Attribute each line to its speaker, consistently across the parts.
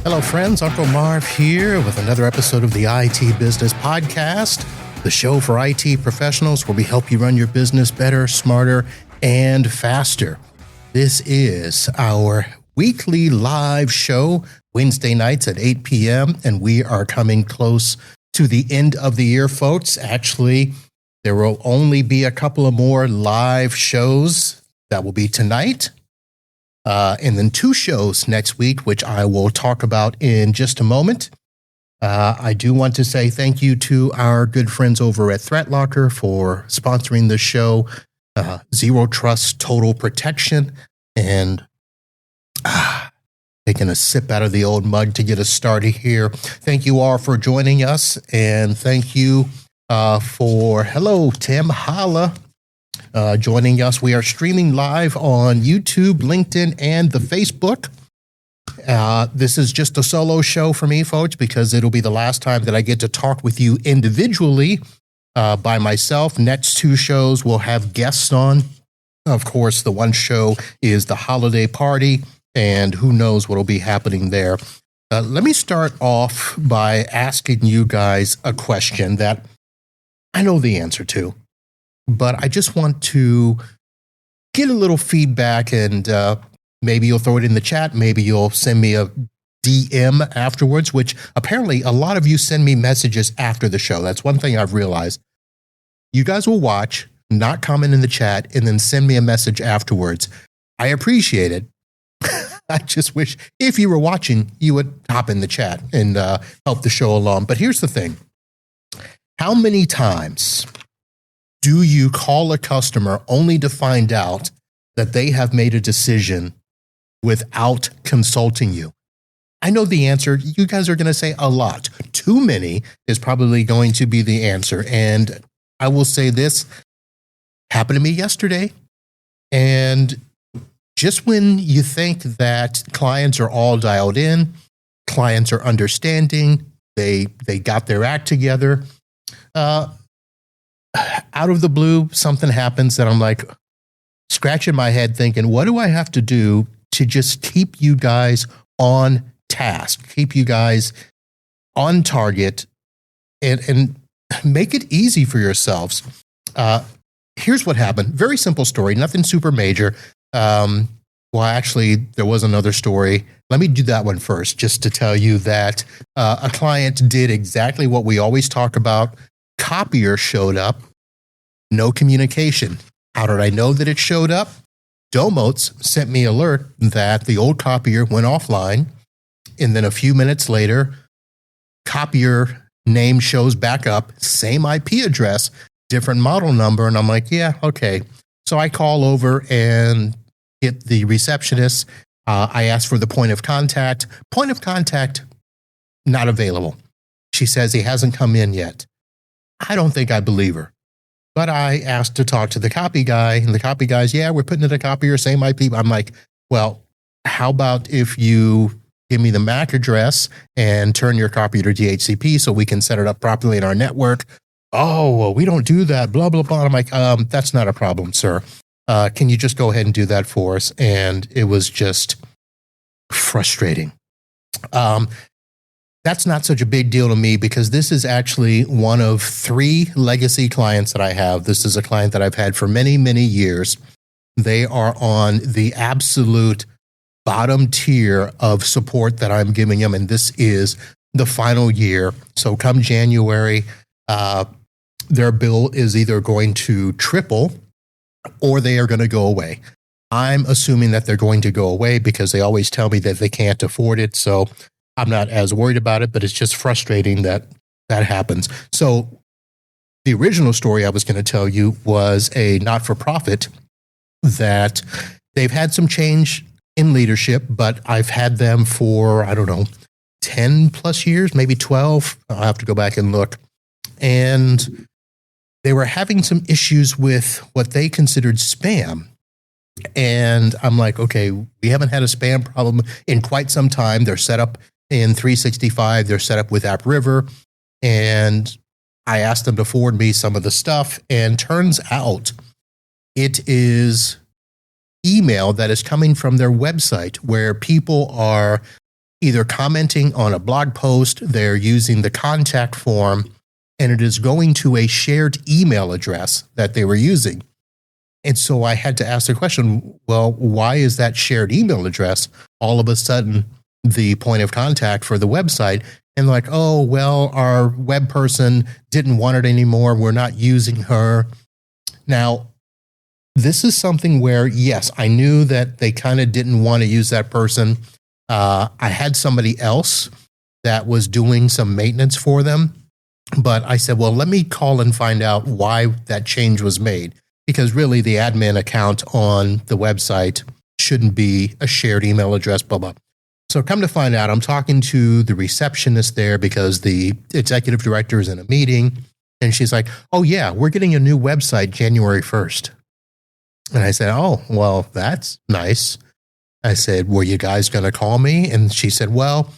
Speaker 1: Hello, friends. Uncle Marv here with another episode of the IT Business Podcast, the show for IT professionals where we help you run your business better, smarter, and faster. This is our weekly live show, Wednesday nights at 8 p.m., and we are coming close to the end of the year, folks. Actually, there will only be a couple of more live shows. That will be tonight. And then 2 shows next week, which I will talk about in just a moment. I do want to say thank you to our good friends over at ThreatLocker for sponsoring the show, Zero Trust Total Protection, and taking a sip out of the old mug to get us started here. Thank you all for joining us, and thank you hello, Tim Holla. Joining us. We are streaming live on YouTube, LinkedIn, and the Facebook. This is just a solo show for me, folks, because it'll be the last time that I get to talk with you individually by myself. Next 2 shows we'll have guests on. Of course, the one show is the holiday party, and who knows what will be happening there. Let me start off by asking you guys a question that I know the answer to, but I just want to get a little feedback, and maybe you'll throw it in the chat. Maybe you'll send me a DM afterwards, which apparently a lot of you send me messages after the show. That's one thing I've realized. You guys will watch, not comment in the chat, and then send me a message afterwards. I appreciate it. I just wish if you were watching, you would hop in the chat and help the show along. But here's the thing. How many times do you call a customer only to find out that they have made a decision without consulting you? I know the answer. You guys are going to say a lot. Too many is probably going to be the answer. And I will say this happened to me yesterday. And just when you think that clients are all dialed in, clients are understanding, they got their act together, out of the blue, something happens that I'm like scratching my head thinking, what do I have to do to just keep you guys on task, keep you guys on target, and make it easy for yourselves? Here's what happened. Very simple story, nothing super major. Well, actually, there was another story. Let me do that one first, just to tell you that a client did exactly what we always talk about. Copier showed up, no communication. How did I know that it showed up? Domotz sent me an alert that the old copier went offline, and then a few minutes later, copier name shows back up, same IP address, different model number, and I'm like, yeah, okay. So I call over and get the receptionist. I ask for the point of contact. Point of contact, not available. She says he hasn't come in yet. I don't think I believe her. But I asked to talk to the copy guy, and the copy guy's, yeah, we're putting in a copier, same IP. I'm like, well, how about if you give me the MAC address and turn your copier to DHCP so we can set it up properly in our network? Oh, well, we don't do that, blah, blah, blah. I'm like, that's not a problem, sir. Can you just go ahead and do that for us? And it was just frustrating. That's not such a big deal to me because this is actually one of 3 legacy clients that I have. This is a client that I've had for many, many years. They are on the absolute bottom tier of support that I'm giving them, and this is the final year. So come January, their bill is either going to triple or they are going to go away. I'm assuming that they're going to go away because they always tell me that they can't afford it. So I'm not as worried about it, but it's just frustrating that that happens. So the original story I was going to tell you was a not-for-profit that they've had some change in leadership, but I've had them for, 10 plus years, maybe 12. I'll have to go back and look. And they were having some issues with what they considered spam. And I'm like, okay, we haven't had a spam problem in quite some time. They're set up in 365. They're set up with AppRiver. And I asked them to forward me some of the stuff. And turns out it is email that is coming from their website where people are either commenting on a blog post, they're using the contact form, and it is going to a shared email address that they were using. And so I had to ask the question, well, why is that shared email address all of a sudden the point of contact for the website? And like, oh, well, our web person didn't want it anymore. We're not using her. Now, this is something where, yes, I knew that they kind of didn't want to use that person. I had somebody else that was doing some maintenance for them. But I said, well, let me call and find out why that change was made. Because really, the admin account on the website shouldn't be a shared email address, blah, blah. So come to find out, I'm talking to the receptionist there because the executive director is in a meeting. And she's like, oh, yeah, we're getting a new website January 1st. And I said, oh, well, that's nice. I said, were you guys going to call me? And she said, well,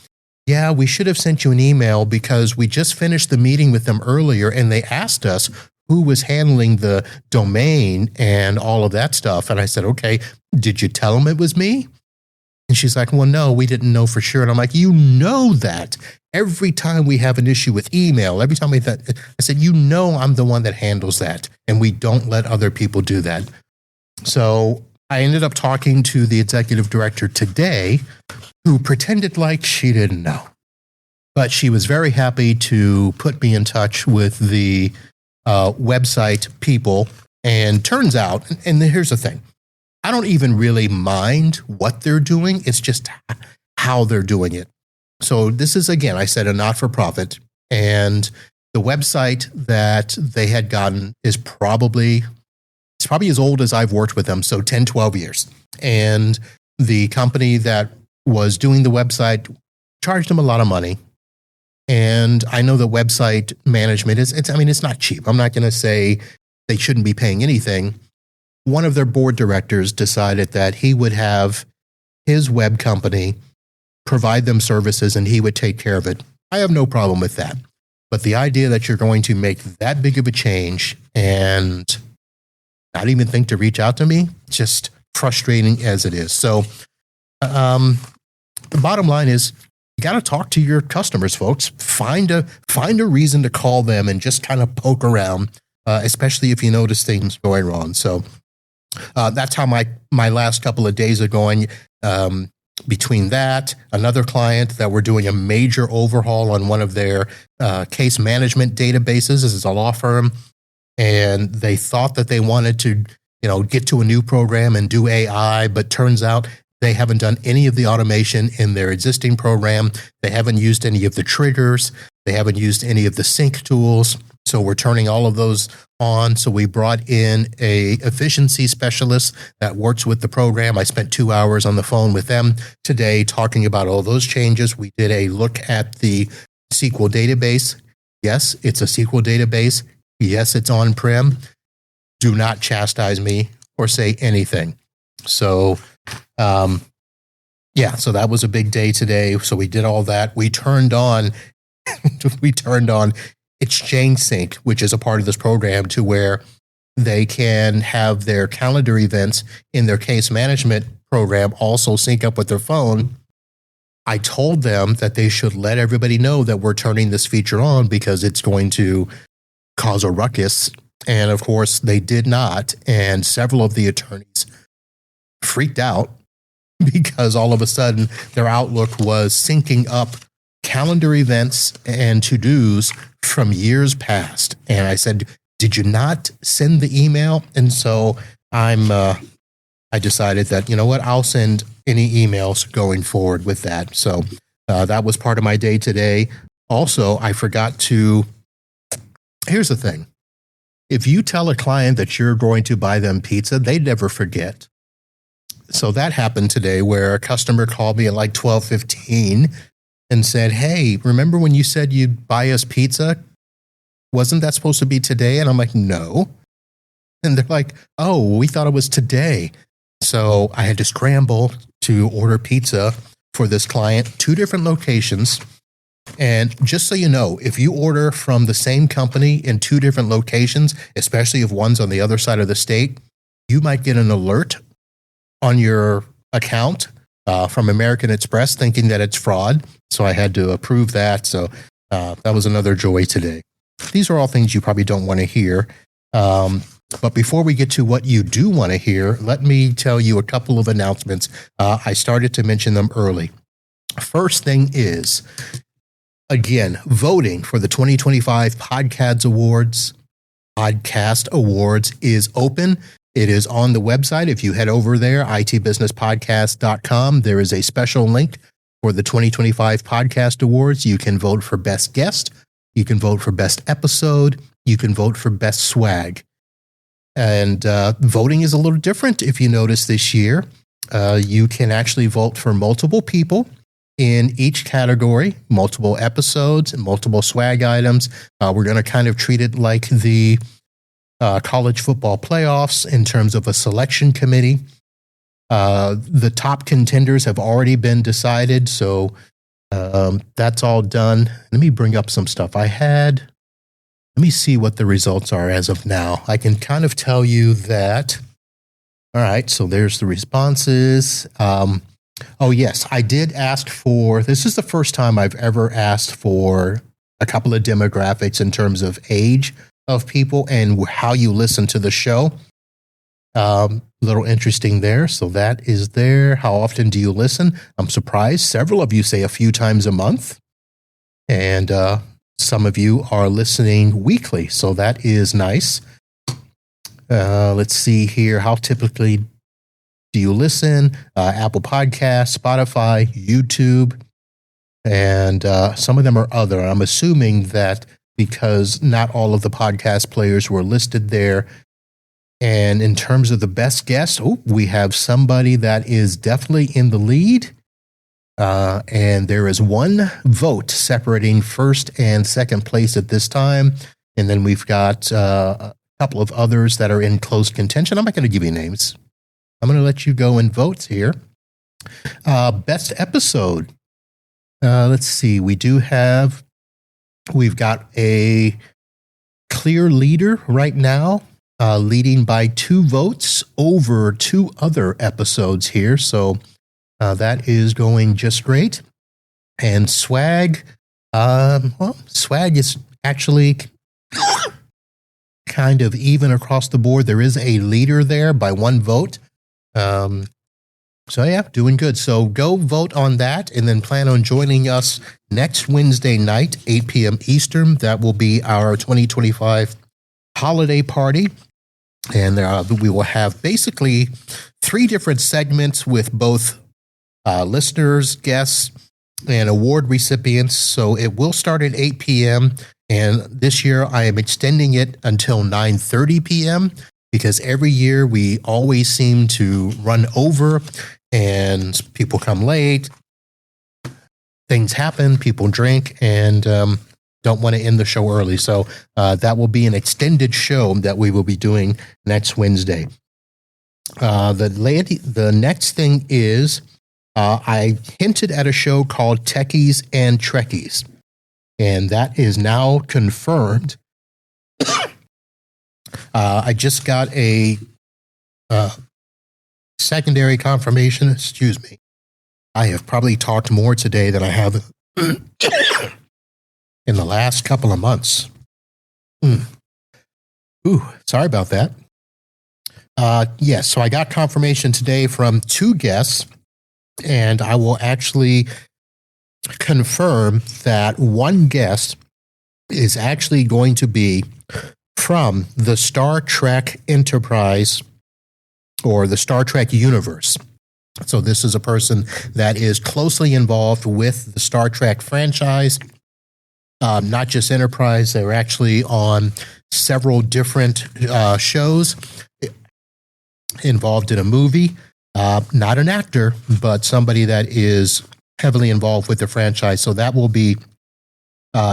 Speaker 1: yeah, we should have sent you an email because we just finished the meeting with them earlier and they asked us who was handling the domain and all of that stuff. And I said, okay, did you tell them it was me? And she's like, well, no, we didn't know for sure. And I'm like, you know that. Every time we have an issue with email, every time I said, you know, I'm the one that handles that. And we don't let other people do that. So I ended up talking to the executive director today, who pretended like she didn't know. But she was very happy to put me in touch with the website people. And turns out, and here's the thing, I don't even really mind what they're doing. It's just how they're doing it. So this is, again, I said, a not-for-profit. And the website that they had gotten is probably as old as I've worked with them. So 10, 12 years. And the company that was doing the website charged them a lot of money. And I know the website management it's not cheap. I'm not going to say they shouldn't be paying anything. One of their board directors decided that he would have his web company provide them services and he would take care of it. I have no problem with that. But the idea that you're going to make that big of a change and not even think to reach out to me, just frustrating as it is. So the bottom line is, you got to talk to your customers, folks. Find a reason to call them and just kind of poke around, especially if you notice things going wrong. So that's how my last couple of days are going. Between that, another client that we're doing a major overhaul on one of their case management databases. This is a law firm, and they thought that they wanted to, get to a new program and do AI, but turns out they haven't done any of the automation in their existing program. They haven't used any of the triggers. They haven't used any of the sync tools. So we're turning all of those on. So we brought in a efficiency specialist that works with the program. I spent 2 hours on the phone with them today talking about all those changes. We did a look at the SQL database. Yes, it's a SQL database. Yes, it's on-prem. Do not chastise me or say anything. So, so that was a big day today. So we did all that. We turned on Exchange Sync, which is a part of this program, to where they can have their calendar events in their case management program also sync up with their phone. I told them that they should let everybody know that we're turning this feature on because it's going to cause a ruckus. And of course, they did not. And several of the attorneys freaked out because all of a sudden their Outlook was syncing up calendar events and to-dos from years past. And I said, did you not send the email? And so I decided that, you know what, I'll send any emails going forward with that. So that was part of my day today. Also, I forgot to, here's the thing. If you tell a client that you're going to buy them pizza, they never forget. So that happened today where a customer called me at like 12:15 and said, hey, remember when you said you'd buy us pizza? Wasn't that supposed to be today? And I'm like, no. And they're like, oh, we thought it was today. So I had to scramble to order pizza for this client, 2 different locations. And just so you know, if you order from the same company in 2 different locations, especially if one's on the other side of the state, you might get an alert on your account from American Express, thinking that it's fraud. So I had to approve that. So that was another joy today. These are all things you probably don't want to hear. But before we get to what you do want to hear, let me tell you a couple of announcements. I started to mention them early. First thing is, again, voting for the 2025 Podcast Awards is open. It is on the website. If you head over there, itbusinesspodcast.com, there is a special link for the 2025 Podcast Awards. You can vote for Best Guest. You can vote for Best Episode. You can vote for Best Swag. And voting is a little different if you notice this year. You can actually vote for multiple people in each category, multiple episodes and multiple swag items. We're going to kind of treat it like the college football playoffs in terms of a selection committee. The top contenders have already been decided, so that's all done. Let me bring up some stuff I had. Let me see what the results are as of now. I can kind of tell you that. All right, so there's the responses. Oh, yes, I did ask for, this is the first time I've ever asked for a couple of demographics in terms of age of people and how you listen to the show. Little interesting there. So that is there. How often do you listen? I'm surprised. Several of you say a few times a month. And some of you are listening weekly. So that is nice. Let's see here. How typically do you listen? Apple Podcasts, Spotify, YouTube, and some of them are other. I'm assuming that because not all of the podcast players were listed there. And in terms of the best guest, we have somebody that is definitely in the lead. And there is one vote separating first and second place at this time. And then we've got a couple of others that are in close contention. I'm not going to give you names. I'm going to let you go and vote here. Best episode. Let's see. We've got a clear leader right now, leading by 2 votes over 2 other episodes here. So that is going just great. And swag, swag is actually kind of even across the board. There is a leader there by 1 vote. So yeah, doing good. So go vote on that and then plan on joining us next Wednesday night, 8 p.m. Eastern. That will be our 2025 holiday party. And we will have basically 3 different segments with both listeners, guests, and award recipients. So it will start at 8 p.m. And this year I am extending it until 9:30 p.m. because every year we always seem to run over and people come late. Things happen, people drink, and don't want to end the show early. So that will be an extended show that we will be doing next Wednesday. The next thing is I hinted at a show called Techies and Trekkies, and that is now confirmed. I just got a secondary confirmation. Excuse me. I have probably talked more today than I have in the last couple of months. Sorry about that. Yes, so I got confirmation today from 2 guests, and I will actually confirm that 1 guest is actually going to be from the Star Trek Enterprise or the Star Trek universe. So this is a person that is closely involved with the Star Trek franchise, not just Enterprise. They're actually on several different shows, involved in a movie, not an actor, but somebody that is heavily involved with the franchise. So that will be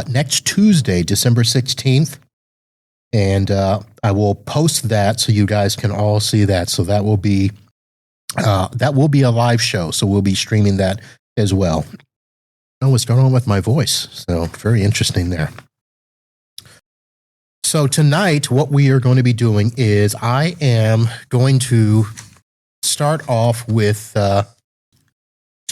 Speaker 1: next Tuesday, December 16th. And I will post that so you guys can all see that. So that will be a live show. So we'll be streaming that as well. Oh, what's going on with my voice? So very interesting there. So tonight, what we are going to be doing is I am going to start off with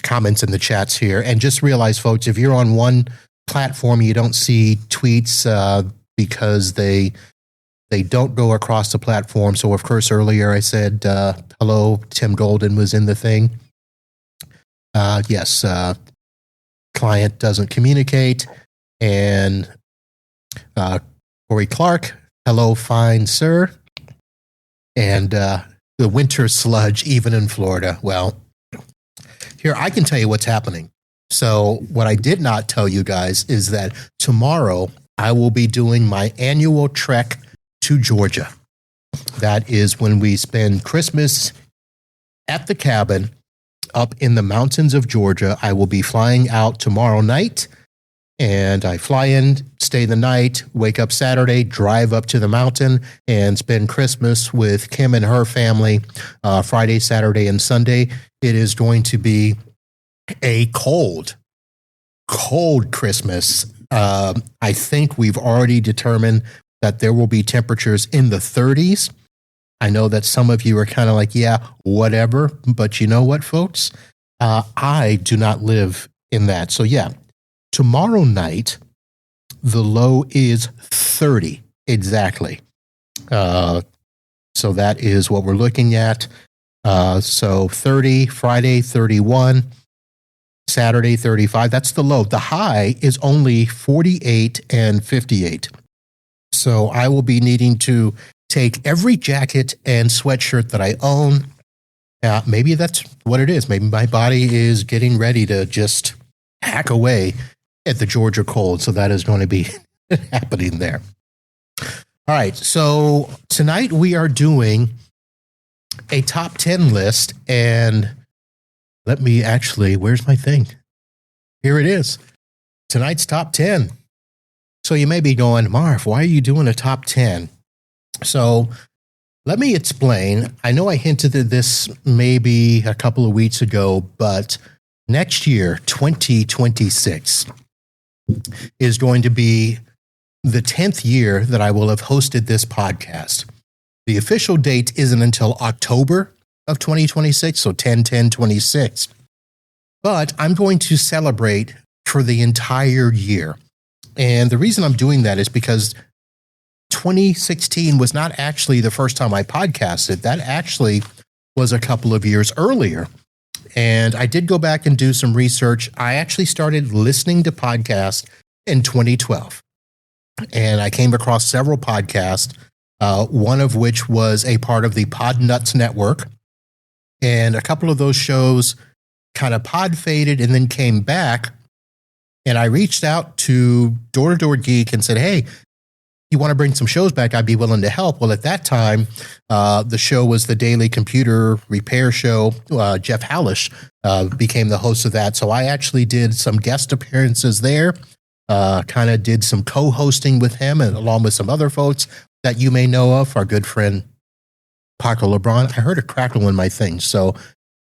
Speaker 1: comments in the chats here. And just realize, folks, if you're on one platform, you don't see tweets because they don't go across the platform. So, of course, earlier I said, hello, Tim Golden was in the thing. Yes, client doesn't communicate. And Corey Clark, hello, fine, sir. And the winter sludge, even in Florida. Well, here, I can tell you what's happening. So what I did not tell you guys is that tomorrow I will be doing my annual trek to Georgia. That is when we spend Christmas at the cabin up in the mountains of Georgia. I will be flying out tomorrow night, and I fly in, stay the night, wake up Saturday, drive up to the mountain, and spend Christmas with Kim and her family Friday, Saturday, and Sunday. It is going to be a cold Christmas. I think we've already determined that there will be temperatures in the 30s. I know that some of you are kind of like, yeah, whatever. But you know what, folks? I do not live in that. So yeah, tomorrow night, the low is 30 exactly. So that is what we're looking at. So 30, Friday, 31, Saturday, 35. That's the low. The high is only 48 and 58. So I will be needing to take every jacket and sweatshirt that I own. Maybe that's what it is. Maybe my body is getting ready to just hack away at the Georgia cold. So that is going to be happening there. All right. So tonight we are doing a top 10 list. And let me actually, where's my thing? Here it is. Tonight's top 10. So you may be going, Marv, why are you doing a top 10? So let me explain. I know I hinted at this maybe a couple of weeks ago, but next year, 2026, is going to be the 10th year that I will have hosted this podcast. The official date isn't until October of 2026, so 10/10/26. But I'm going to celebrate for the entire year. And the reason I'm doing that is because 2016 was not actually the first time I podcasted. That actually was a couple of years earlier. And I did go back and do some research. I actually started listening to podcasts in 2012. And I came across several podcasts, one of which was a part of the Podnuts Network. And a couple of those shows kind of pod faded and then came back. And I reached out to Door to Door Geek and said, hey, you want to bring some shows back? I'd be willing to help. Well, at that time, the show was the Daily Computer Repair Show. Jeff Hallish became the host of that. So I actually did some guest appearances there, kind of did some co-hosting with him and along with some other folks that you may know of. Our good friend, Paco LeBron. I heard a crackle in my thing. So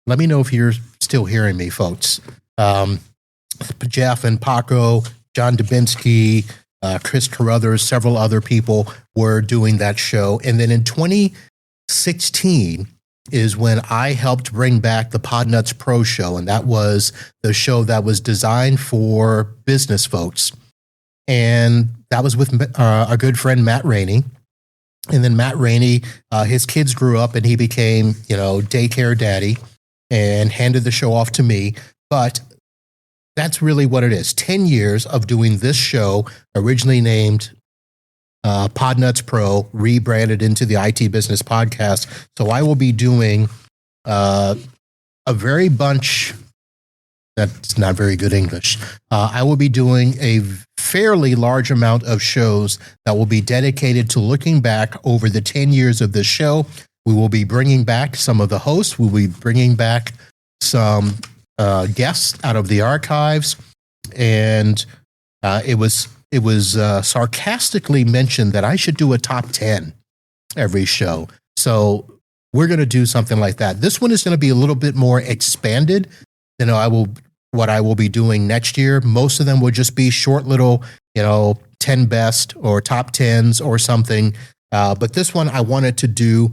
Speaker 1: let me know if you're still hearing me, folks. Jeff and Paco, John Dubinsky, Chris Carruthers, several other people were doing that show. And then in 2016 is when I helped bring back the Podnuts Pro Show. And that was the show that was designed for business folks. And that was with our good friend, Matt Rainey. And then Matt Rainey, his kids grew up and he became, daycare daddy and handed the show off to me. But that's really what it is. 10 years of doing this show, originally named Podnuts Pro, rebranded into the IT Business Podcast. So I will be doing a very bunch, that's not very good English. I will be doing a fairly large amount of shows that will be dedicated to looking back over the 10 years of this show. We will be bringing back some of the hosts. We'll be bringing back some guests out of the archives, and it was sarcastically mentioned that I should do a top 10 every show. So we're going to do something like that. This one is going to be a little bit more expanded than what I will be doing next year. Most of them will just be short little, 10 best or top 10s or something. But this one I wanted to do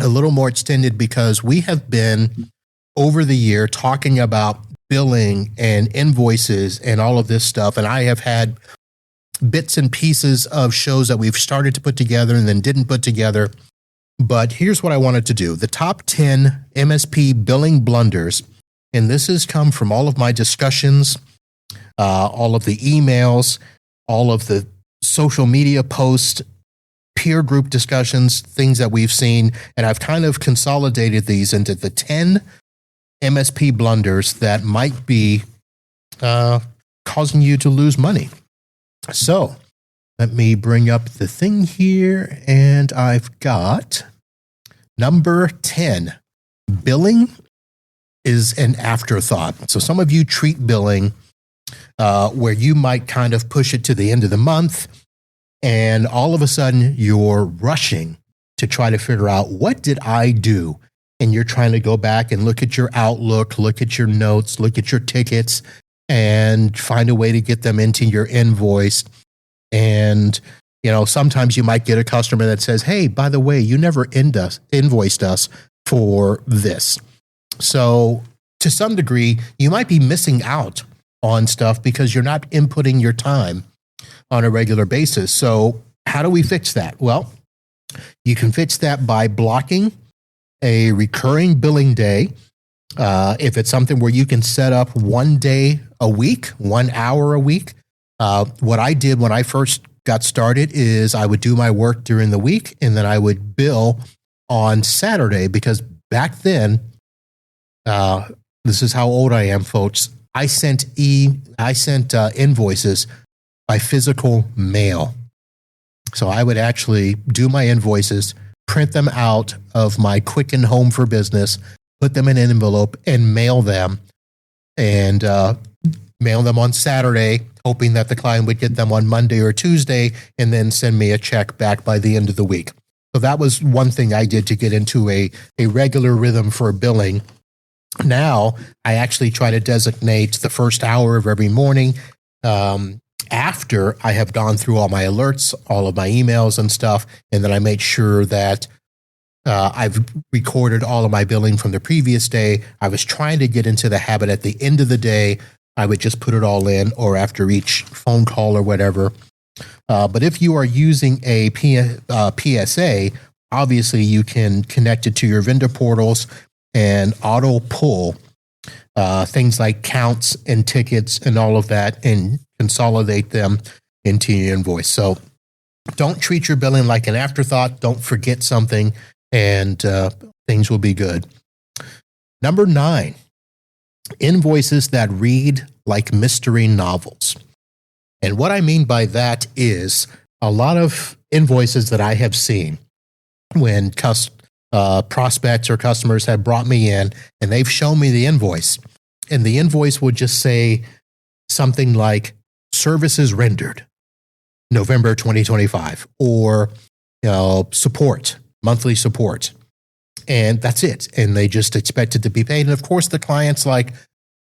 Speaker 1: a little more extended because we have been over the year talking about billing and invoices and all of this stuff. And I have had bits and pieces of shows that we've started to put together and then didn't put together. But here's what I wanted to do. The top 10 MSP billing blunders. And this has come from all of my discussions, all of the emails, all of the social media posts, peer group discussions, things that we've seen. And I've kind of consolidated these into the 10 MSP blunders that might be causing you to lose money. So let me bring up the thing here, and I've got number 10. Billing is an afterthought. So some of you treat billing where you might kind of push it to the end of the month, and all of a sudden you're rushing to try to figure out, what did I do? And you're trying to go back and look at your Outlook, look at your notes, look at your tickets, and find a way to get them into your invoice. And, sometimes you might get a customer that says, hey, by the way, you never invoiced us for this. So to some degree, you might be missing out on stuff because you're not inputting your time on a regular basis. So how do we fix that? Well, you can fix that by blocking a recurring billing day. If it's something where you can set up 1 day a week, 1 hour a week. What I did when I first got started is I would do my work during the week and then I would bill on Saturday, because back then, this is how old I am, folks. I sent invoices by physical mail. So I would actually do my invoices, print them out of my Quicken Home for Business, put them in an envelope, and mail them. And mail them on Saturday, hoping that the client would get them on Monday or Tuesday, and then send me a check back by the end of the week. So that was one thing I did to get into a regular rhythm for billing. Now, I actually try to designate the first hour of every morning after I have gone through all my alerts, all of my emails and stuff, and then I make sure that I've recorded all of my billing from the previous day. I was trying to get into the habit at the end of the day, I would just put it all in, or after each phone call or whatever. But if you are using a PSA, obviously you can connect it to your vendor portals and auto pull things like counts and tickets and all of that and consolidate them into your invoice. So don't treat your billing like an afterthought. Don't forget something, and things will be good. Number 9, invoices that read like mystery novels. And what I mean by that is a lot of invoices that I have seen when prospects or customers have brought me in and they've shown me the invoice, and the invoice would just say something like services rendered November 2025, or support, monthly support. And that's it. And they just expect it to be paid. And of course, the client's like,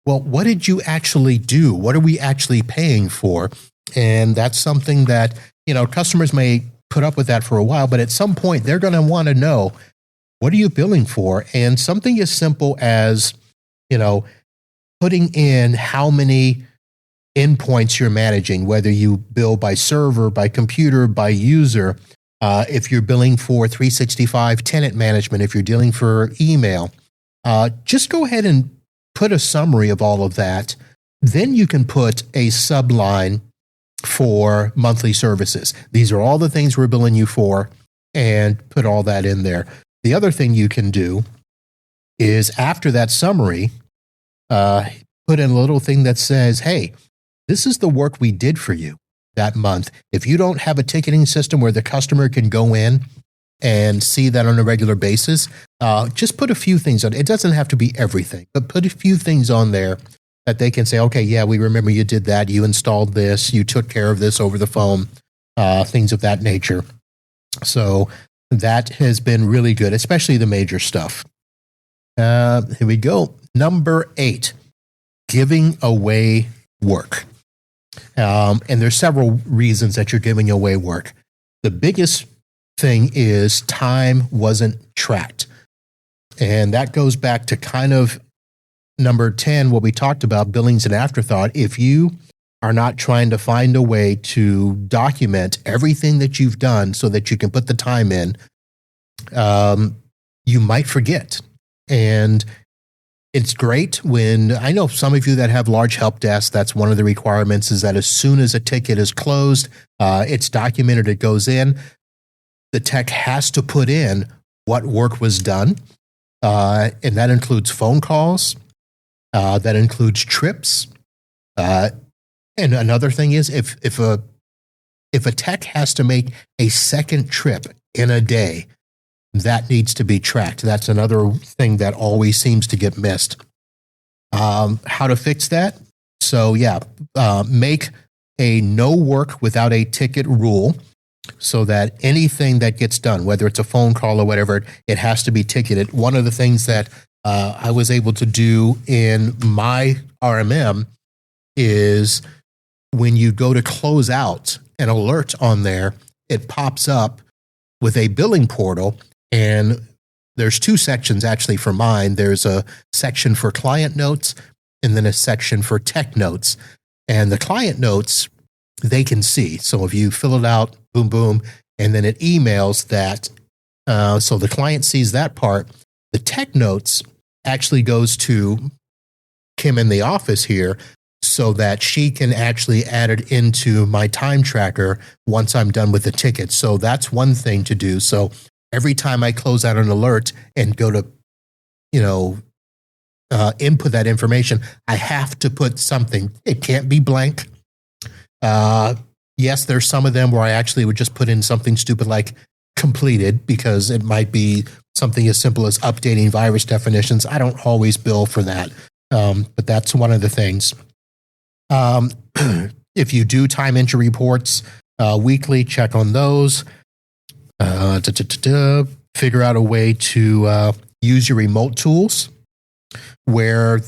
Speaker 1: well, what did you actually do? What are we actually paying for? And that's something that, customers may put up with that for a while, but at some point they're going to want to know, what are you billing for? And something as simple as, putting in how many endpoints you're managing, whether you bill by server, by computer, by user. If you're billing for 365 tenant management, if you're dealing for email, just go ahead and put a summary of all of that. Then you can put a subline for monthly services. These are all the things we're billing you for, and put all that in there. The other thing you can do is, after that summary, put in a little thing that says, hey, this is the work we did for you that month. If you don't have a ticketing system where the customer can go in and see that on a regular basis, just put a few things on. It doesn't have to be everything, but put a few things on there that they can say, okay, yeah, we remember you did that. You installed this. You took care of this over the phone, things of that nature. So that has been really good, especially the major stuff. Here we go. Number 8, giving away work. And there's several reasons that you're giving away work. The biggest thing is time wasn't tracked. And that goes back to kind of number 10, what we talked about, billings and afterthought, if you are not trying to find a way to document everything that you've done so that you can put the time in, you might forget. And it's great when, I know some of you that have large help desks, that's one of the requirements, is that as soon as a ticket is closed, it's documented, it goes in. The tech has to put in what work was done. And that includes phone calls. That includes trips. And another thing is if a tech has to make a second trip in a day, that needs to be tracked. That's another thing that always seems to get missed. How to fix that? So make a no work without a ticket rule so that anything that gets done, whether it's a phone call or whatever, it has to be ticketed. One of the things that I was able to do in my RMM is when you go to close out an alert on there, it pops up with a billing portal. And there's two sections actually for mine. There's a section for client notes and then a section for tech notes. And the client notes, they can see. So if you fill it out, boom, boom, and then it emails that. So the client sees that part. The tech notes actually goes to Kim in the office here so that she can actually add it into my time tracker once I'm done with the ticket. So that's one thing to do. So every time I close out an alert and go to, input that information, I have to put something. It can't be blank. Yes, there's some of them where I actually would just put in something stupid like completed, because it might be something as simple as updating virus definitions. I don't always bill for that, but that's one of the things. If you do time entry reports weekly, check on those. Figure out a way to use your remote tools where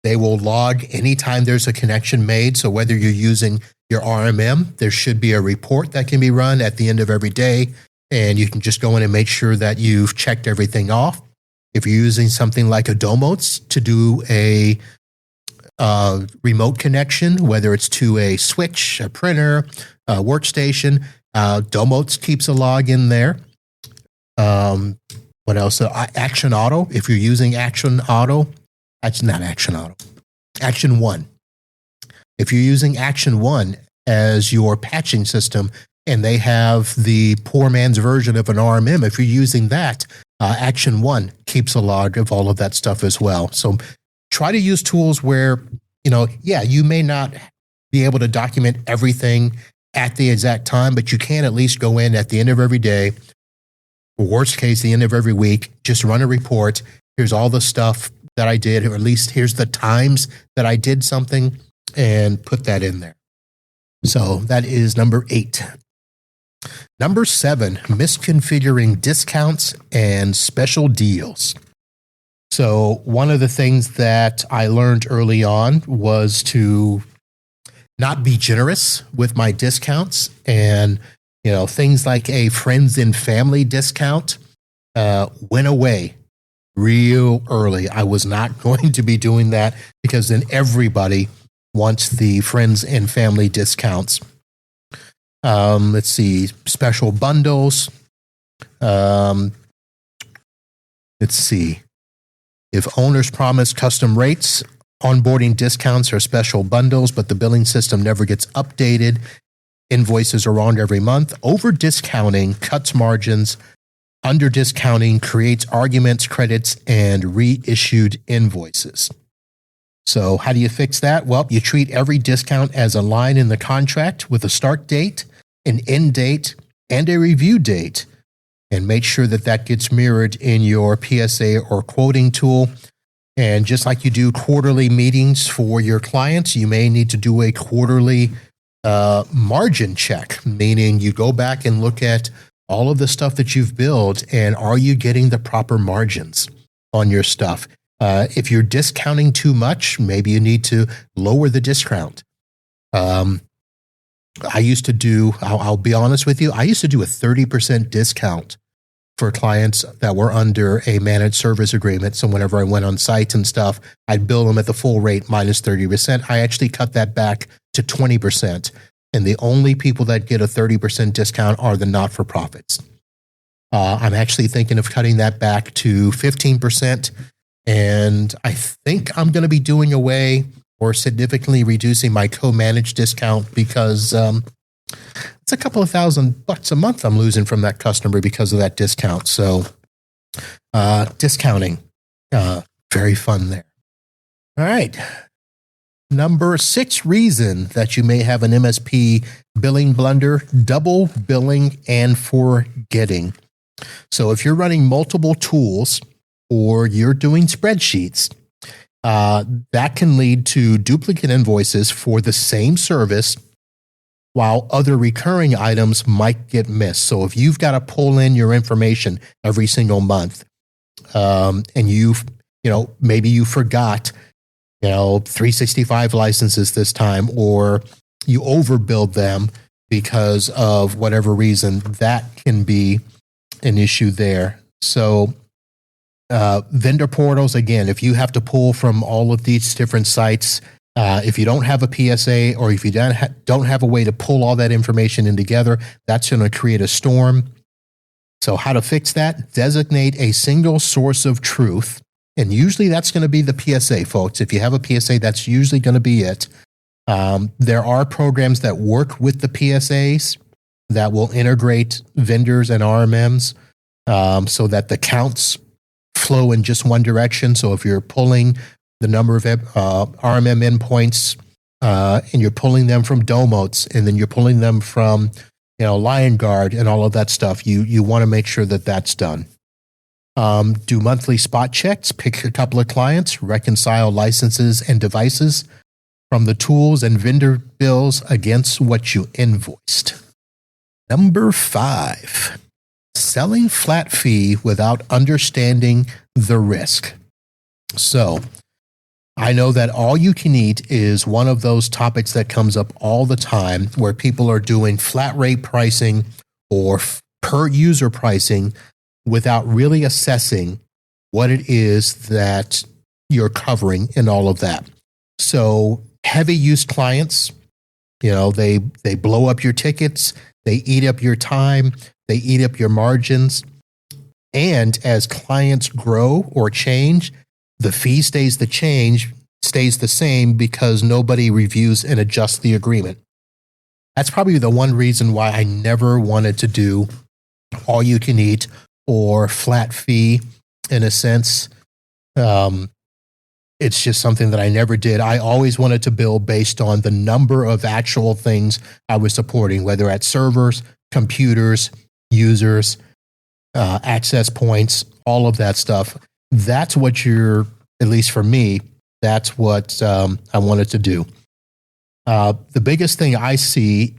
Speaker 1: they will log anytime there's a connection made. So whether you're using your RMM, there should be a report that can be run at the end of every day, and you can just go in and make sure that you've checked everything off. If you're using something like a Domotz to do a remote connection, whether it's to a switch, a printer, a workstation, Domotz keeps a log in there. What else? Action Auto. If you're using Action Auto, that's not Action Auto. Action1. If you're using Action1 as your patching system and they have the poor man's version of an RMM, if you're using that, Action1 keeps a log of all of that stuff as well. So try to use tools where, you may not be able to document everything at the exact time, but you can at least go in at the end of every day, worst case, the end of every week, just run a report. Here's all the stuff that I did, or at least here's the times that I did something, and put that in there. So that is number 8. Number 7, misconfiguring discounts and special deals. So one of the things that I learned early on was to not be generous with my discounts, and things like a friends and family discount went away real early. I was not going to be doing that because then everybody wants the friends and family discounts. Let's see, special bundles. Let's see. If owners promise custom rates, onboarding discounts or special bundles, but the billing system never gets updated, invoices are wrong every month, over discounting cuts margins, under discounting creates arguments, credits, and reissued invoices. So how do you fix that? Well, you treat every discount as a line in the contract with a start date, an end date, and a review date, and make sure that that gets mirrored in your PSA or quoting tool. And just like you do quarterly meetings for your clients, you may need to do a quarterly margin check, meaning you go back and look at all of the stuff that you've billed and are you getting the proper margins on your stuff? If you're discounting too much, maybe you need to lower the discount. I used to do, I'll be honest with you, I used to do a 30% discount for clients that were under a managed service agreement. So whenever I went on sites and stuff, I'd bill them at the full rate minus 30%. I actually cut that back to 20%. And the only people that get a 30% discount are the not-for-profits. I'm actually thinking of cutting that back to 15%. And I think I'm going to be doing away or significantly reducing my co-managed discount because it's a couple of $1,000 a month I'm losing from that customer because of that discount. So discounting, very fun there. All right. Number 6 reason that you may have an MSP billing blunder: double billing and forgetting. So if you're running multiple tools or you're doing spreadsheets, that can lead to duplicate invoices for the same service, while other recurring items might get missed. So if you've got to pull in your information every single month, and maybe you forgot, 365 licenses this time, or you overbilled them because of whatever reason, that can be an issue there. So vendor portals, again, if you have to pull from all of these different sites, if you don't have a PSA or if you don't have a way to pull all that information in together, that's going to create a storm. So how to fix that? Designate a single source of truth. And usually that's going to be the PSA, folks. If you have a PSA, that's usually going to be it. There are programs that work with the PSAs that will integrate vendors and RMMs so that the counts flow in just one direction. So if you're pulling the number of RMM endpoints and you're pulling them from Domotz and then you're pulling them from LionGuard and all of that stuff, you want to make sure that that's done. Do monthly spot checks, pick a couple of clients, reconcile licenses and devices from the tools and vendor bills against what you invoiced. Number 5, selling flat fee without understanding the risk. So I know that all you can eat is one of those topics that comes up all the time where people are doing flat rate pricing or per user pricing without really assessing what it is that you're covering and all of that. So heavy use clients, they blow up your tickets, they eat up your time, they eat up your margins. And as clients grow or change, the fee stays the same because nobody reviews and adjusts the agreement. That's probably the one reason why I never wanted to do all you can eat or flat fee in a sense. It's just something that I never did. I always wanted to bill based on the number of actual things I was supporting, whether at servers, computers, users, access points, all of that stuff. That's what at least for me, that's what I wanted to do. The biggest thing I see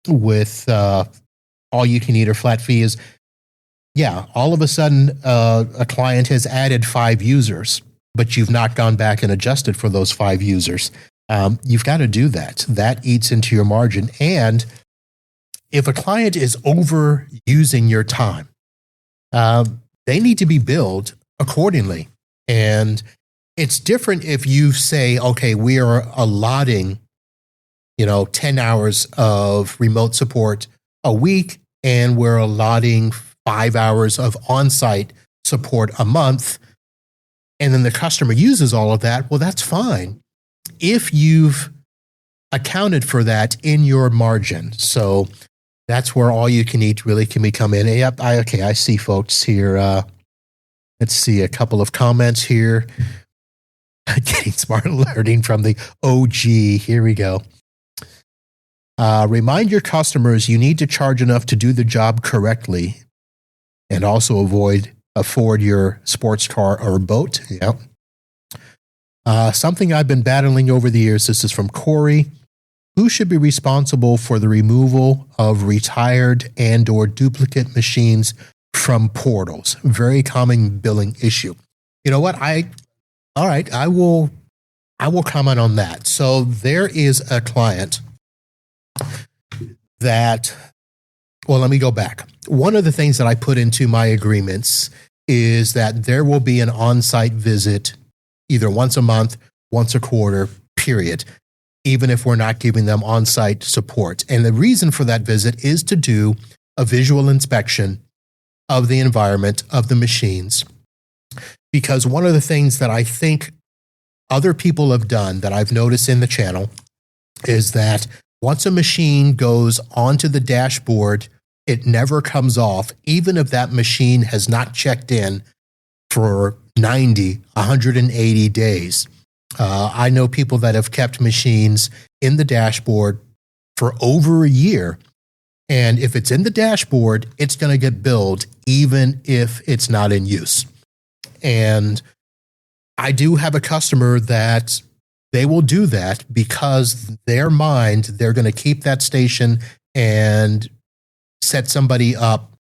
Speaker 1: with all you can eat or flat fee is, all of a sudden a client has added 5 users, but you've not gone back and adjusted for those 5 users. You've got to do that. That eats into your margin. And if a client is overusing your time, they need to be billed accordingly. And it's different if you say, okay, we are allotting, 10 hours of remote support a week, and we're allotting 5 hours of on-site support a month, and then the customer uses all of that. Well, that's fine if you've accounted for that in your margin. So that's where all you can eat really can become in. Yep, I see folks here. Let's see a couple of comments here. Getting smart, learning from the OG. Here we go. Remind your customers you need to charge enough to do the job correctly and also afford your sports car or boat. Yep. Something I've been battling over the years. This is from Corey. Who should be responsible for the removal of retired and or duplicate machines from portals? Very common billing issue. You know what? I will comment on that. So there is a client that Well, let me go back. One of the things that I put into my agreements is that there will be an on-site visit either once a month, once a quarter, period, even if we're not giving them on-site support. And the reason for that visit is to do a visual inspection of the environment, of the machines. Because one of the things that I think other people have done that I've noticed in the channel is that once a machine goes onto the dashboard, it never comes off, even if that machine has not checked in for 90, 180 days. I know people that have kept machines in the dashboard for over a year. And if it's in the dashboard, it's going to get billed even if it's not in use. And I do have a customer that they will do that because their mind, they're going to keep that station and set somebody up.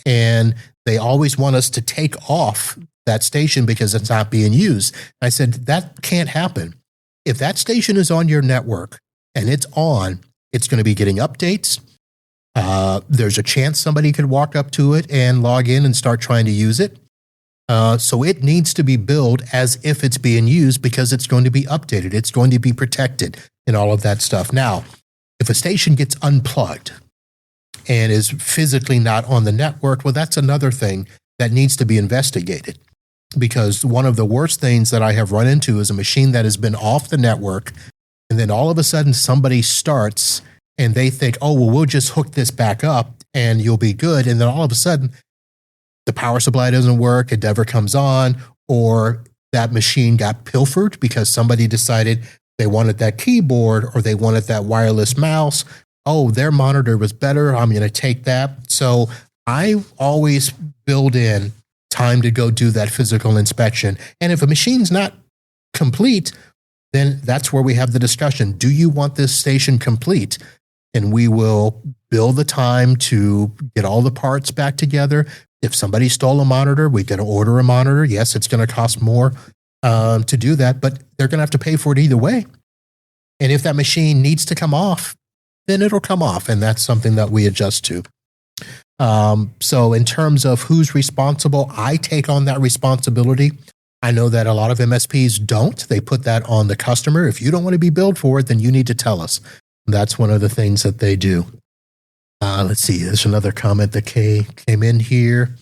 Speaker 1: And they always want us to take off that station because it's not being used. I said, that can't happen. If that station is on your network and it's on, it's going to be getting updates. There's a chance somebody could walk up to it and log in and start trying to use it. So it needs to be billed as if it's being used because it's going to be updated. It's going to be protected and all of that stuff. Now, if a station gets unplugged and is physically not on the network, well, that's another thing that needs to be investigated. Because one of the worst things that I have run into is a machine that has been off the network, and then all of a sudden somebody starts and they think, oh, well, we'll just hook this back up and you'll be good. And then all of a sudden, the power supply doesn't work, it never comes on, or that machine got pilfered because somebody decided they wanted that keyboard or they wanted that wireless mouse. Oh, their monitor was better, I'm going to take that. So I always build in time to go do that physical inspection. And if a machine's not complete, then that's where we have the discussion. Do you want this station complete? And we will bill the time to get all the parts back together. If somebody stole a monitor, we can order a monitor. Yes, it's going to cost more to do that, but they're going to have to pay for it either way. And if that machine needs to come off, then it'll come off. And that's something that we adjust to. So in terms of who's responsible, I take on that responsibility. I know that a lot of MSPs don't. They put that on the customer. If you don't want to be billed for it, then you need to tell us. That's one of the things that they do. Let's see. There's another comment that came in here.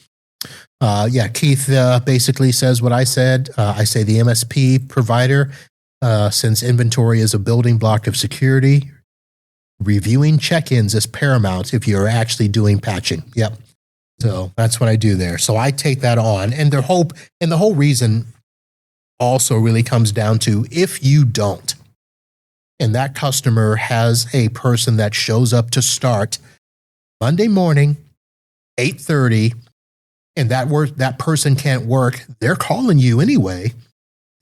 Speaker 1: Keith basically says what I said. I say the MSP provider, since inventory is a building block of security, reviewing check-ins is paramount if you're actually doing patching. Yep. So that's what I do there. So I take that on. And the whole reason also really comes down to if you don't, and that customer has a person that shows up to start Monday morning, 8:30, and that person can't work, they're calling you anyway,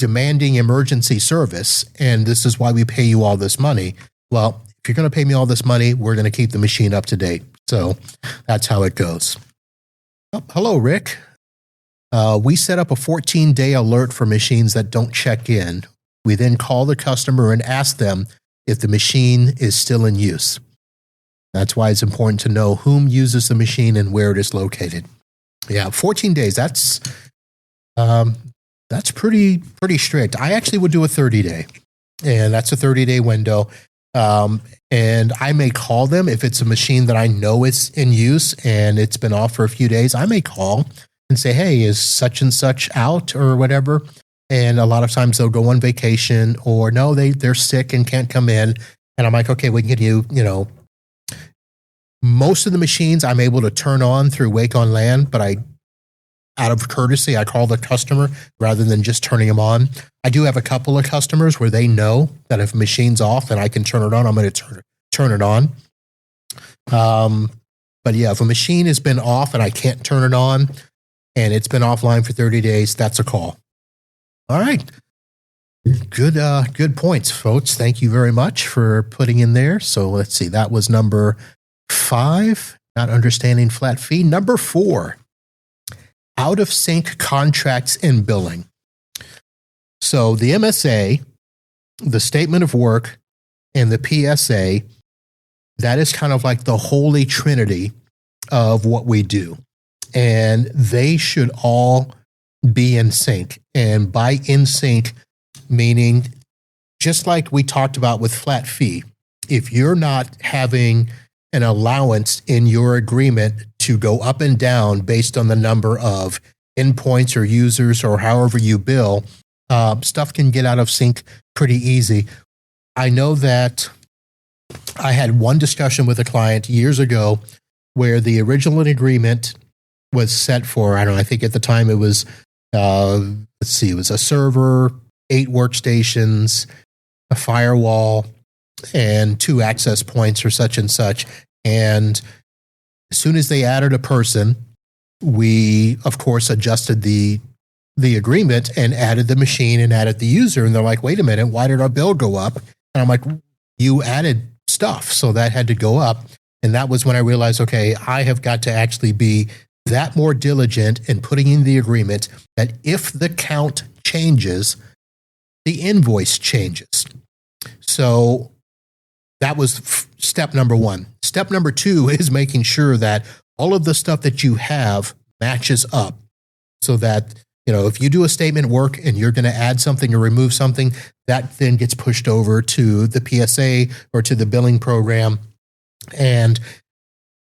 Speaker 1: demanding emergency service, and this is why we pay you all this money. Well, if you're going to pay me all this money, we're going to keep the machine up to date. So that's how it goes. Oh, hello, Rick. We set up a 14-day alert for machines that don't check in. We then call the customer and ask them if the machine is still in use. That's why it's important to know whom uses the machine and where it is located. Yeah, 14 days. That's pretty strict. I actually would do a 30-day, and that's a 30-day window. And I may call them if it's a machine that I know is in use and it's been off for a few days. I may call and say, hey, is such and such out or whatever? And a lot of times they'll go on vacation or no, they're sick and can't come in. And I'm like, okay, we can get you, most of the machines I'm able to turn on through Wake on LAN, but out of courtesy, I call the customer rather than just turning them on. I do have a couple of customers where they know that if a machine's off and I can turn it on, I'm going to turn it on. But yeah, if a machine has been off and I can't turn it on and it's been offline for 30 days, that's a call. All right. Good points, folks. Thank you very much for putting in there. So let's see. That was number 5, not understanding flat fee. Number 4, out of sync contracts and billing. So the MSA, the statement of work, and the PSA, that is kind of like the holy trinity of what we do, and they should all be in sync. And by in sync, meaning just like we talked about with flat fee, if you're not having an allowance in your agreement to go up and down based on the number of endpoints or users or however you bill, stuff can get out of sync pretty easy. I know that I had one discussion with a client years ago where the original agreement was set for, I don't know, I think at the time it was, it was a server, 8 workstations, a firewall, and 2 access points or such and such. And as soon as they added a person, we, of course, adjusted the agreement and added the machine and added the user. And they're like, wait a minute, why did our bill go up? And I'm like, you added stuff, so that had to go up. And that was when I realized, okay, I have got to actually be that more diligent in putting in the agreement that if the count changes, the invoice changes. So that was step number 1. Step number 2 is making sure that all of the stuff that you have matches up so that, if you do a statement work and you're going to add something or remove something, that then gets pushed over to the PSA or to the billing program. And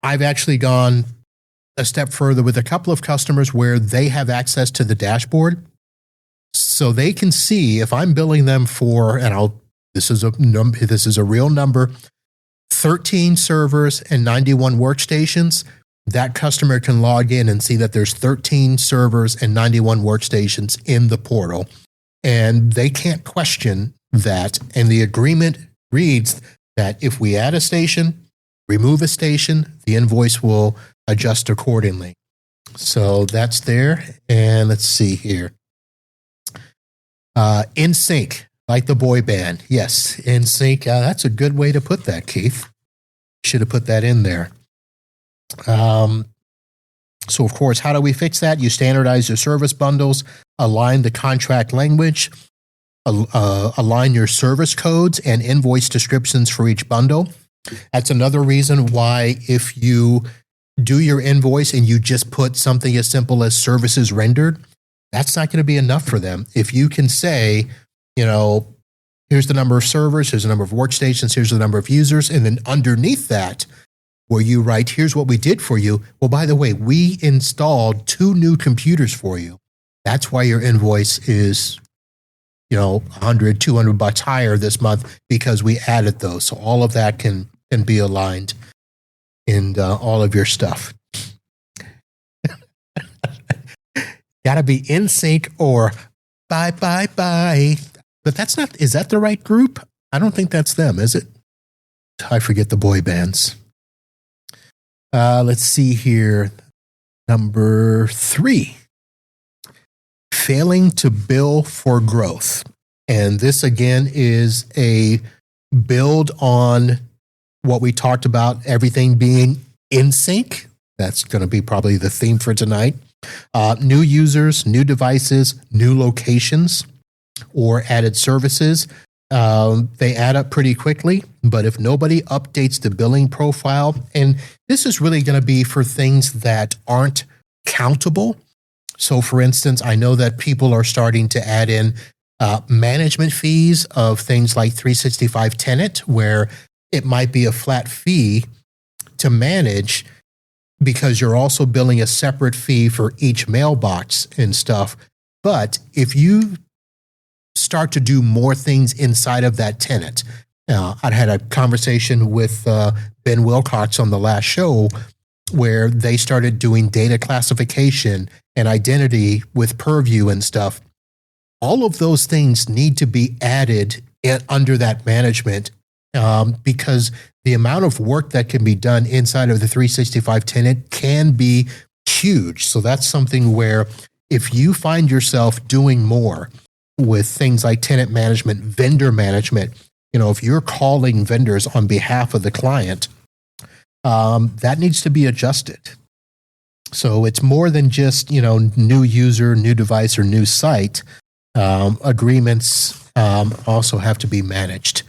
Speaker 1: I've actually gone a step further with a couple of customers where they have access to the dashboard so they can see if I'm billing them for, and this is a real number, 13 servers and 91 workstations. That customer can log in and see that there's 13 servers and 91 workstations in the portal, and they can't question that. And the agreement reads that if we add a station, remove a station, the invoice will adjust accordingly. So that's there. And let's see here. In sync, like the boy band. Yes, in sync. That's a good way to put that, Keith. Should have put that in there. So, of course, how do we fix that? You standardize your service bundles, align the contract language, align your service codes and invoice descriptions for each bundle. That's another reason why if you do your invoice and you just put something as simple as services rendered, that's not going to be enough for them. If you can say, here's the number of servers, here's the number of workstations, here's the number of users, and then underneath that, where you write, here's what we did for you. Well, by the way, we installed 2 new computers for you. That's why your invoice is, $100, $200 higher this month because we added those. So all of that can be aligned in all of your stuff. Got to be in sync or bye. But that's not, is that the right group? I don't think that's them, is it? I forget the boy bands. Let's see here. Number 3, failing to bill for growth. And this again is a build on what we talked about, everything being in sync. That's going to be probably the theme for tonight. New users, new devices, new locations, or added services. They add up pretty quickly, but if nobody updates the billing profile, and this is really going to be for things that aren't countable. So for instance, I know that people are starting to add in management fees of things like 365 tenant, where it might be a flat fee to manage because you're also billing a separate fee for each mailbox and stuff. But if you start to do more things inside of that tenant, I had a conversation with Ben Wilcox on the last show where they started doing data classification and identity with Purview and stuff. All of those things need to be added under that management because the amount of work that can be done inside of the 365 tenant can be huge. So that's something where if you find yourself doing more with things like tenant management, vendor management, if you're calling vendors on behalf of the client, that needs to be adjusted. So it's more than just, new user, new device, or new site. Agreements also have to be managed.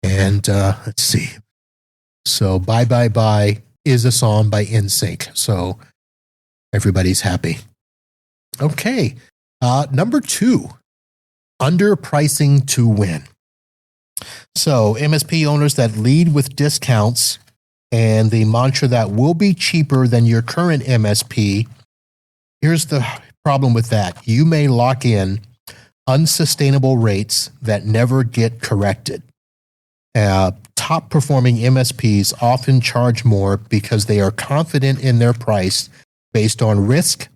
Speaker 1: And let's see. So bye. is a song by NSYNC. So everybody's happy. Okay. Number 2, underpricing to win. So MSP owners that lead with discounts and the mantra that will be cheaper than your current MSP. Here's the problem with that. You may lock in unsustainable rates that never get corrected. Top performing MSPs often charge more because they are confident in their price based on risk,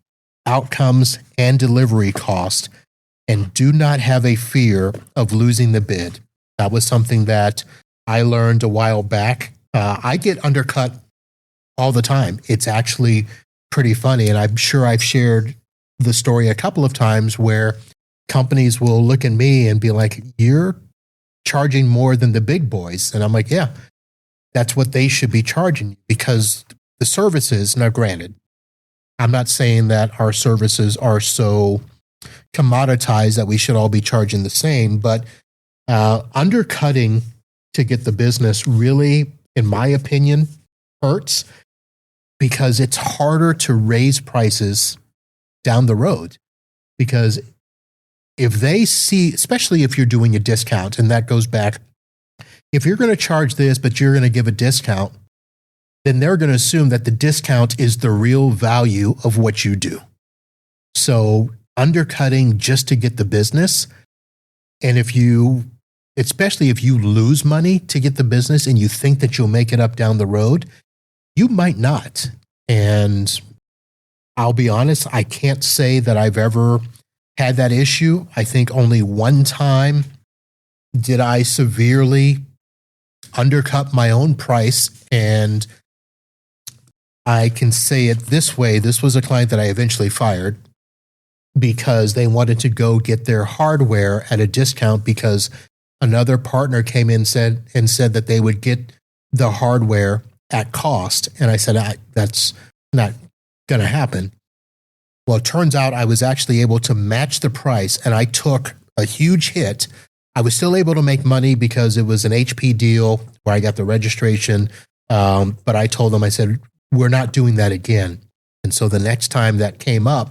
Speaker 1: outcomes, and delivery cost, and do not have a fear of losing the bid. That was something that I learned a while back. I get undercut all the time. It's actually pretty funny, and I'm sure I've shared the story a couple of times where companies will look at me and be like, "You're charging more than the big boys." And I'm like, yeah, that's what they should be charging, because the services, now granted, I'm not saying that our services are so commoditized that we should all be charging the same, but undercutting to get the business really, in my opinion, hurts, because it's harder to raise prices down the road. Because if they see, especially if you're doing a discount, and that goes back, if you're going to charge this, but you're going to give a discount, then they're going to assume that the discount is the real value of what you do. So undercutting just to get the business, and especially if you lose money to get the business and you think that you'll make it up down the road, you might not. And I'll be honest, I can't say that I've ever had that issue. I think only one time did I severely undercut my own price, and I can say it this way. This was a client that I eventually fired because they wanted to go get their hardware at a discount because another partner came in and said that they would get the hardware at cost. And I said, that's not going to happen. Well, it turns out I was actually able to match the price, and I took a huge hit. I was still able to make money because it was an HP deal where I got the registration. But I told them, I said, we're not doing that again. And so the next time that came up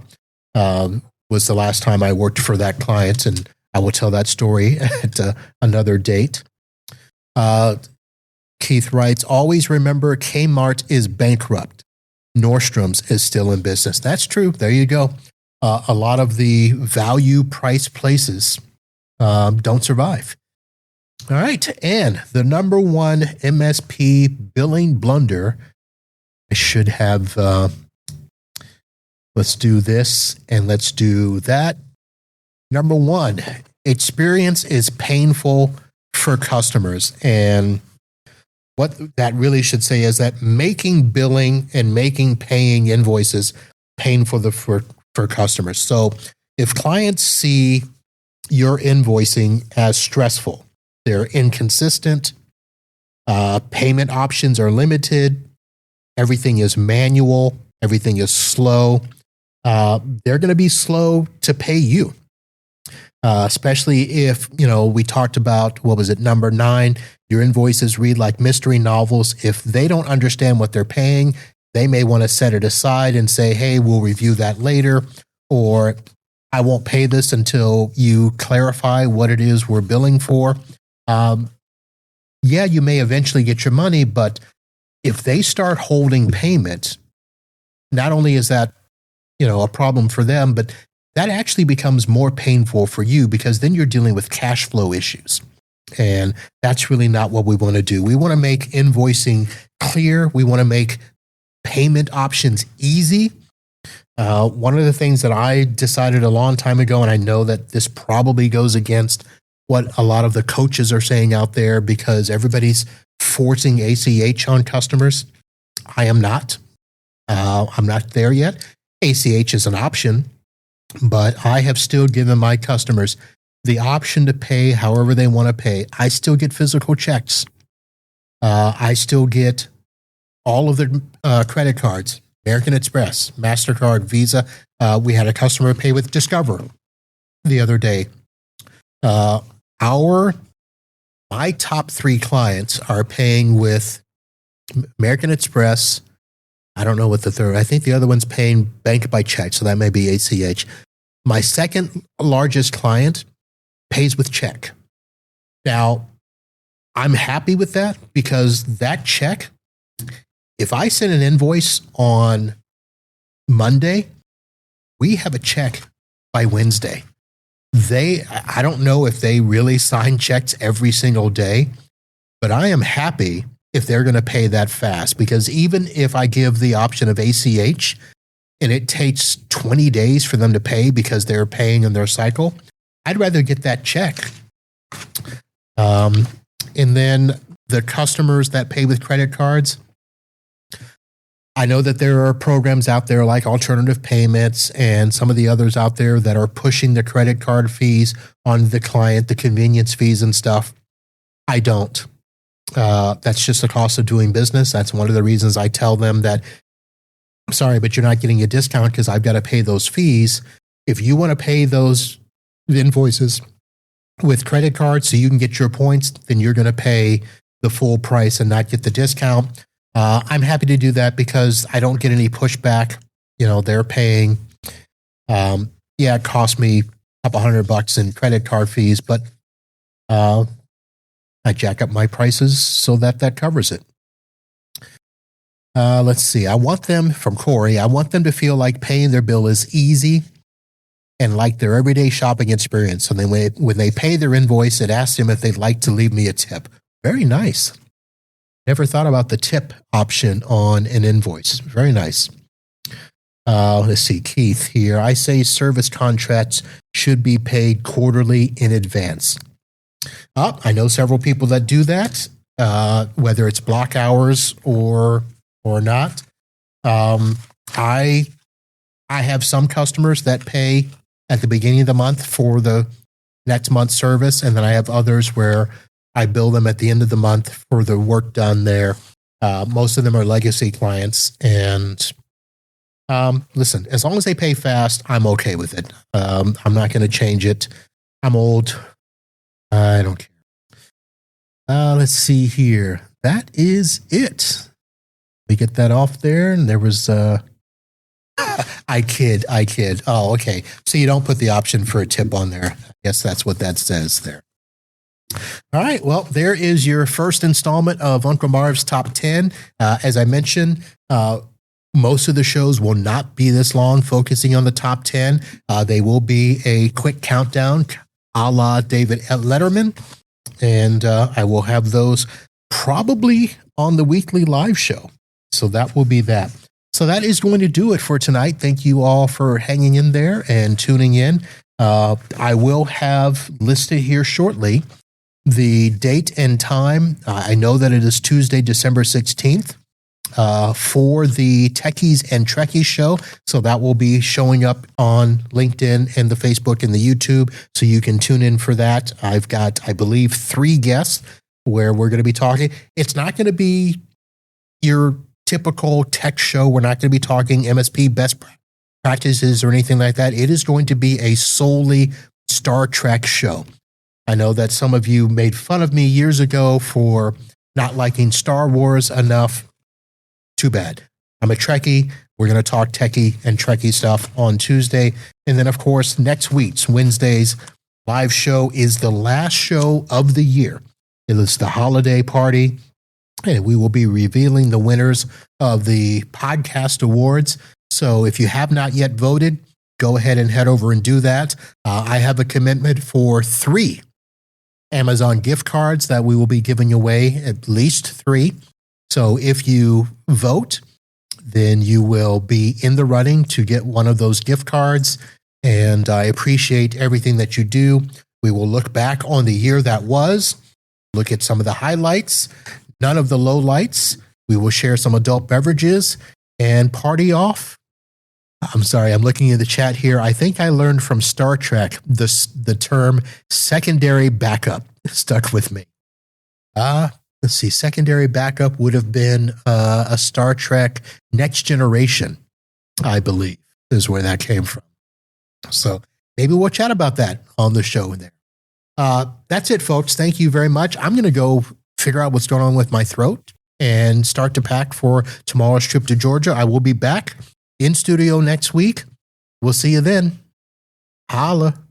Speaker 1: was the last time I worked for that client. And I will tell that story at another date. Keith writes, always remember Kmart is bankrupt. Nordstrom's is still in business. That's true. There you go. A lot of the value price places don't survive. All right. And the number 1 MSP billing blunder, I should have, let's do this and let's do that. Number 1, experience is painful for customers. And what that really should say is that making billing and making paying invoices painful for customers. So if clients see your invoicing as stressful, they're inconsistent, payment options are limited, everything is manual, everything is slow, they're going to be slow to pay you. Especially if, we talked about, what was it, number 9, your invoices read like mystery novels. If they don't understand what they're paying, they may want to set it aside and say, hey, we'll review that later, or I won't pay this until you clarify what it is we're billing for. Yeah, you may eventually get your money, but if they start holding payment, not only is that, a problem for them, but that actually becomes more painful for you, because then you're dealing with cash flow issues. And that's really not what we want to do. We want to make invoicing clear. We want to make payment options easy. One of the things that I decided a long time ago, and I know that this probably goes against what a lot of the coaches are saying out there, because everybody's forcing ACH on customers. I am not. I'm not there yet. ACH is an option, but I have still given my customers the option to pay however they want to pay. I still get physical checks. I still get all of the credit cards, American Express, MasterCard, Visa. We had a customer pay with Discover the other day. My top 3 clients are paying with American Express, I don't know what the third, I think the other one's paying bank by check. So that may be ACH. My second largest client pays with check. Now, I'm happy with that because that check, if I send an invoice on Monday, we have a check by Wednesday. I don't know if they really sign checks every single day, but I am happy if they're going to pay that fast, because even if I give the option of ACH and it takes 20 days for them to pay because they're paying in their cycle, I'd rather get that check. And then the customers that pay with credit cards, I know that there are programs out there like alternative payments and some of the others out there that are pushing the credit card fees on the client, the convenience fees and stuff. I don't. That's just the cost of doing business. That's one of the reasons I tell them that, I'm sorry, but you're not getting a discount because I've got to pay those fees. If you want to pay those invoices with credit cards so you can get your points, then you're going to pay the full price and not get the discount. I'm happy to do that because I don't get any pushback. They're paying, it cost me a couple $100 in credit card fees, but I jack up my prices so that covers it. Let's see. I want them, from Corey, I want them to feel like paying their bill is easy and like their everyday shopping experience. So then when they pay their invoice, it asks them if they'd like to leave me a tip. Very nice. Never thought about the tip option on an invoice. Very nice. Let's see, Keith here. I say service contracts should be paid quarterly in advance. I know several people that do that, whether it's block hours or not. I have some customers that pay at the beginning of the month for the next month's service, and then I have others where I bill them at the end of the month for the work done there. Most of them are legacy clients. And listen, as long as they pay fast, I'm okay with it. I'm not going to change it. I'm old. I don't care. Let's see here. That is it. We get that off there. And there was, I kid. Oh, okay. So you don't put the option for a tip on there. I guess that's what that says there. All right. Well, there is your first installment of Uncle Marv's Top 10. As I mentioned, most of the shows will not be this long, focusing on the top 10. They will be a quick countdown, a la David Letterman. And I will have those probably on the weekly live show. So that will be that. So that is going to do it for tonight. Thank you all for hanging in there and tuning in. I will have listed here shortly the date and time. I know that it is Tuesday, December 16th for the Techies and Trekkies show. So that will be showing up on LinkedIn and the Facebook and the YouTube. So you can tune in for that. I've got, I believe, 3 guests where we're going to be talking. It's not going to be your typical tech show. We're not going to be talking MSP best practices or anything like that. It is going to be a solely Star Trek show. I know that some of you made fun of me years ago for not liking Star Wars enough. Too bad. I'm a Trekkie. We're going to talk techie and Trekkie stuff on Tuesday. And then, of course, next week's Wednesday's live show is the last show of the year. It is the holiday party. And we will be revealing the winners of the podcast awards. So if you have not yet voted, go ahead and head over and do that. I have a commitment for 3 Amazon gift cards that we will be giving away, at least 3. So if you vote, then you will be in the running to get one of those gift cards. And I appreciate everything that you do. We will look back on the year that was, look at some of the highlights, none of the lowlights. We will share some adult beverages and party off. I'm sorry, I'm looking at the chat here. I think I learned from Star Trek the term secondary backup. Stuck with me. Let's see. Secondary backup would have been a Star Trek Next Generation, I believe, is where that came from. So maybe we'll chat about that on the show there. That's it, folks. Thank you very much. I'm going to go figure out what's going on with my throat. and start to pack for tomorrow's trip to Georgia. I will be back in studio next week. We'll see you then. Holla.